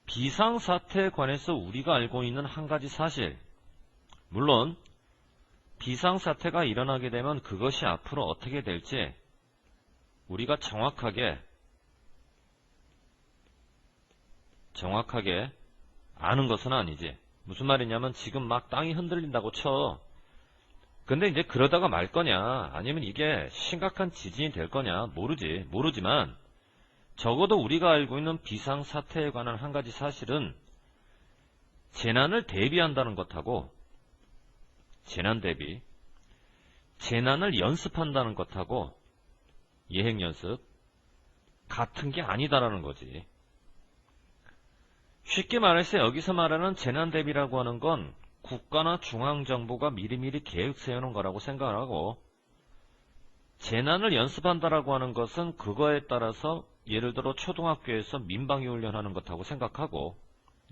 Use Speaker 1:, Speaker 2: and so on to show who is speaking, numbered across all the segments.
Speaker 1: 비상사태에 관해서 우리가 알고 있는 한 가지 사실, 물론 비상사태가 일어나게 되면 그것이 앞으로 어떻게 될지 우리가 정확하게 아는 것은 아니지. 무슨 말이냐면 지금 막 땅이 흔들린다고 쳐. 근데 이제 그러다가 말 거냐, 아니면 이게 심각한 지진이 될 거냐 모르지만 적어도 우리가 알고 있는 비상사태에 관한 한 가지 사실은 재난을 대비한다는 것하고 재난 대비, 재난을 연습한다는 것하고 예행연습 같은 게 아니다라는 거지. 쉽게 말해서 여기서 말하는 재난 대비라고 하는 건 국가나 중앙정부가 미리미리 계획 세우는 거라고 생각을 하고, 재난을 연습한다라고 하는 것은 그거에 따라서 예를 들어 초등학교에서 민방위 훈련하는 것하고 생각하고,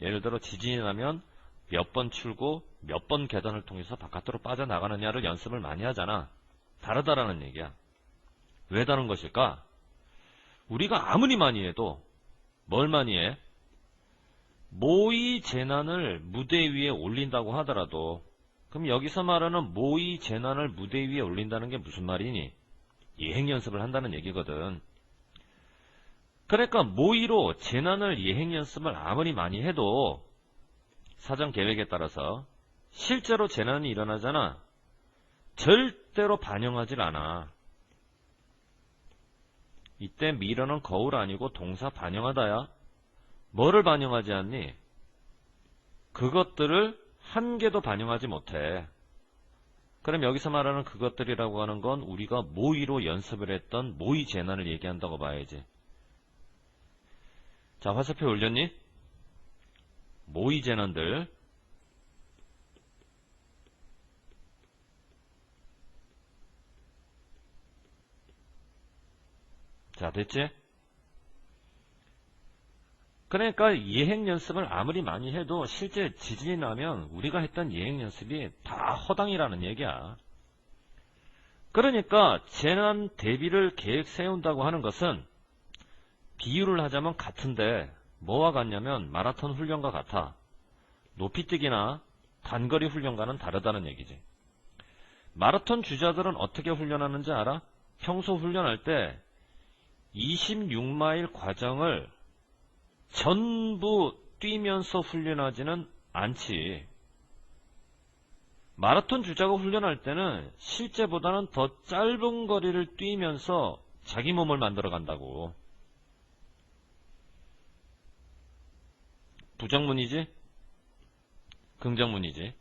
Speaker 1: 예를 들어 지진이 나면 몇 번 출구, 몇 번 계단을 통해서 바깥으로 빠져나가느냐를 연습을 많이 하잖아. 다르다라는 얘기야. 왜 다른 것일까? 우리가 아무리 많이 해도 뭘 많이 해? 모의 재난을 무대 위에 올린다고 하더라도, 그럼 여기서 말하는 모의 재난을 무대 위에 올린다는 게 무슨 말이니? 예행연습을 한다는 얘기거든. 그러니까 모의로 재난을 예행연습을 아무리 많이 해도 사전 계획에 따라서 실제로 재난이 일어나잖아. 절대로 반영하질 않아. 이때 미련은 거울 아니고 동사 반영하다야. 뭐를 반영하지 않니? 그것들을 한 개도 반영하지 못해. 그럼 여기서 말하는 그것들이라고 하는 건 우리가 모의로 연습을 했던 모의 재난을 얘기한다고 봐야지. 자, 화살표 올렸니? 모의 재난들. 자, 됐지? 그러니까 예행연습을 아무리 많이 해도 실제 지진이 나면 우리가 했던 예행연습이 다 허당이라는 얘기야. 그러니까 재난 대비를 계획 세운다고 하는 것은 비유를 하자면 같은데 뭐와 같냐면 마라톤 훈련과 같아. 높이뛰기나 단거리 훈련과는 다르다는 얘기지. 마라톤 주자들은 어떻게 훈련하는지 알아? 평소 훈련할 때 26마일 과정을 전부 뛰면서 훈련하지는 않지. 마라톤 주자가 훈련할 때는 실제보다는 더 짧은 거리를 뛰면서 자기 몸을 만들어 간다고. 부정문이지? 긍정문이지?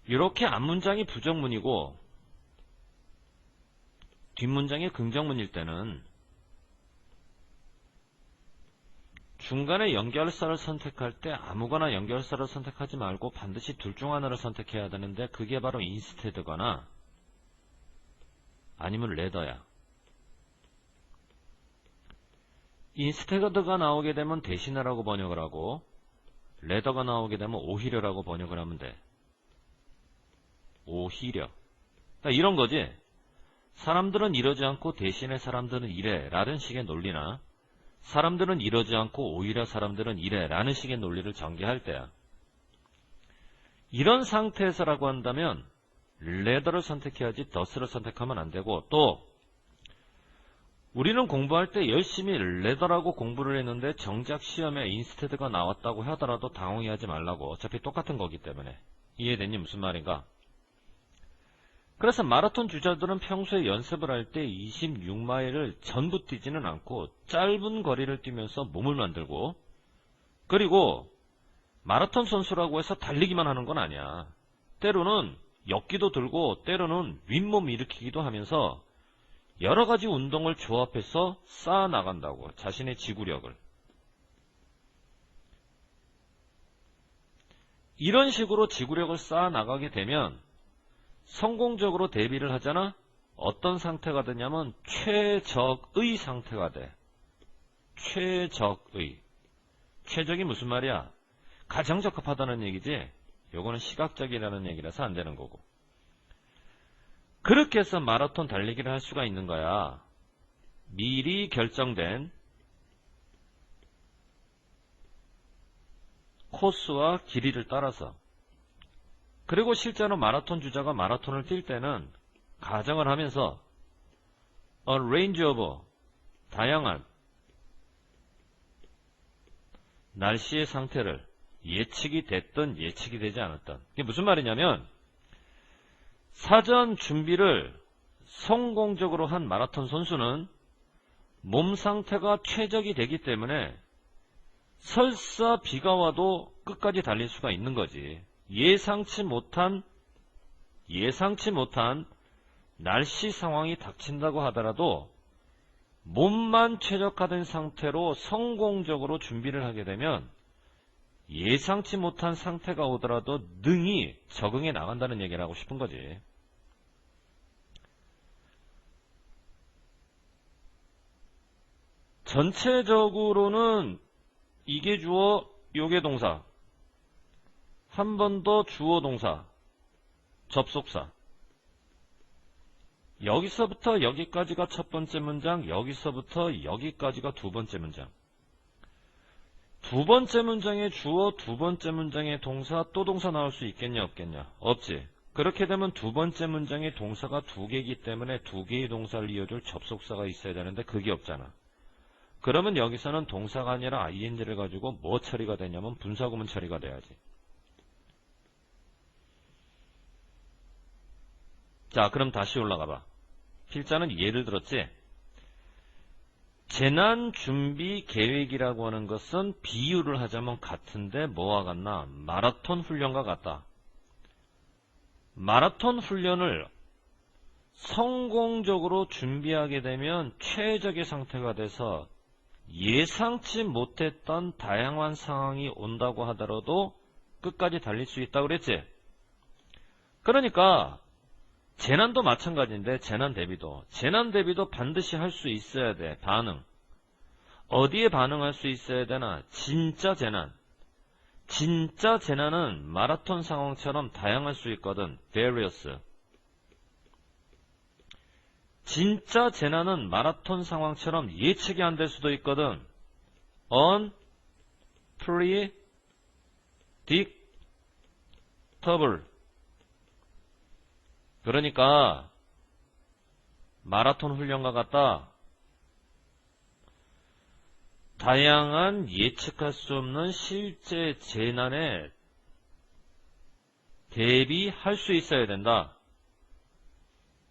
Speaker 1: 이렇게 앞문장이 부정문이고 뒷문장이 긍정문일 때는 중간에 연결사를 선택할 때 아무거나 연결사를 선택하지 말고 반드시 둘 중 하나를 선택해야 되는데 그게 바로 인스테드거나 아니면 레더야. 인스테드가 나오게 되면 대신하라고 번역을 하고 레더가 나오게 되면 오히려라고 번역을 하면 돼. 오히려. 그러니까 이런 거지. 사람들은 이러지 않고 대신에 사람들은 이래 라는 식의 논리나 사람들은 이러지 않고 오히려 사람들은 이래 라는 식의 논리를 전개할 때야. 이런 상태에서라고 한다면 레더를 선택해야지 더스를 선택하면 안 되고, 또 우리는 공부할 때 열심히 레더라고 공부를 했는데 정작 시험에 인스테드가 나왔다고 하더라도 당황해하지 말라고. 어차피 똑같은 거기 때문에. 이해됐니? 무슨 말인가? 그래서 마라톤 주자들은 평소에 연습을 할 때 26마일을 전부 뛰지는 않고 짧은 거리를 뛰면서 몸을 만들고, 그리고 마라톤 선수라고 해서 달리기만 하는 건 아니야. 때로는 역기도 들고 때로는 윗몸 일으키기도 하면서 여러가지 운동을 조합해서 쌓아 나간다고. 자신의 지구력을. 이런 식으로 지구력을 쌓아 나가게 되면 성공적으로 대비를 하잖아? 어떤 상태가 되냐면 최적의 상태가 돼. 최적의. 최적이 무슨 말이야? 가장 적합하다는 얘기지. 요거는 시각적이라는 얘기라서 안 되는 거고. 그렇게 해서 마라톤 달리기를 할 수가 있는 거야. 미리 결정된 코스와 길이를 따라서. 그리고 실제로 마라톤 주자가 마라톤을 뛸 때는 가정을 하면서 a range of 다양한 날씨의 상태를 예측이 됐든 예측이 되지 않았든. 이게 무슨 말이냐면 사전 준비를 성공적으로 한 마라톤 선수는 몸 상태가 최적이 되기 때문에 설사 비가 와도 끝까지 달릴 수가 있는 거지. 예상치 못한 날씨 상황이 닥친다고 하더라도 몸만 최적화된 상태로 성공적으로 준비를 하게 되면 예상치 못한 상태가 오더라도 능히 적응해 나간다는 얘기를 하고 싶은 거지. 전체적으로는 이게 주어, 요게 동사, 한 번 더 주어 동사, 접속사. 여기서부터 여기까지가 첫 번째 문장, 여기서부터 여기까지가 두 번째 문장. 두 번째 문장의 주어, 두 번째 문장의 동사, 또 동사 나올 수 있겠냐 없겠냐? 없지. 그렇게 되면 두 번째 문장의 동사가 두 개이기 때문에 두 개의 동사를 이어줄 접속사가 있어야 되는데 그게 없잖아. 그러면 여기서는 동사가 아니라 ing를 가지고 뭐 처리가 되냐면 분사구문 처리가 돼야지. 자, 그럼 다시 올라가봐. 필자는 예를 들었지? 재난준비 계획이라고 하는 것은 비유를 하자면 같은데 뭐와 같나? 마라톤 훈련과 같다. 마라톤 훈련을 성공적으로 준비하게 되면 최적의 상태가 돼서 예상치 못했던 다양한 상황이 온다고 하더라도 끝까지 달릴 수 있다고 그랬지? 그러니까 재난도 마찬가지인데 재난 대비도 반드시 할 수 있어야 돼. 반응. 어디에 반응할 수 있어야 되나? 진짜 재난은 마라톤 상황처럼 다양할 수 있거든. various. 진짜 재난은 마라톤 상황처럼 예측이 안 될 수도 있거든. unpredictable. 그러니까 마라톤 훈련과 같다. 다양한 예측할 수 없는 실제 재난에 대비할 수 있어야 된다.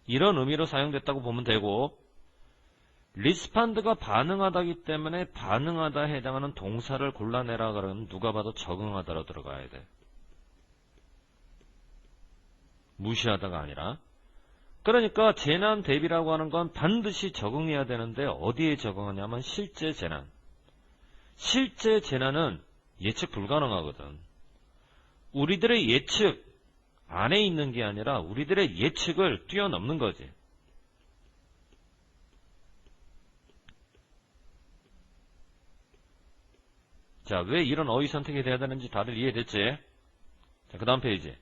Speaker 1: 이런 의미로 사용됐다고 보면 되고, 리스판드가 반응하다기 때문에 반응하다에 해당하는 동사를 골라내라 그러면 누가 봐도 적응하다로 들어가야 돼. 무시하다가 아니라. 그러니까 재난 대비라고 하는 건 반드시 적응해야 되는데 어디에 적응하냐면 실제 재난. 실제 재난은 예측 불가능하거든. 우리들의 예측 안에 있는 게 아니라 우리들의 예측을 뛰어넘는 거지. 자, 왜 이런 어휘 선택이 돼야 되는지 다들 이해됐지? 자, 그 다음 페이지.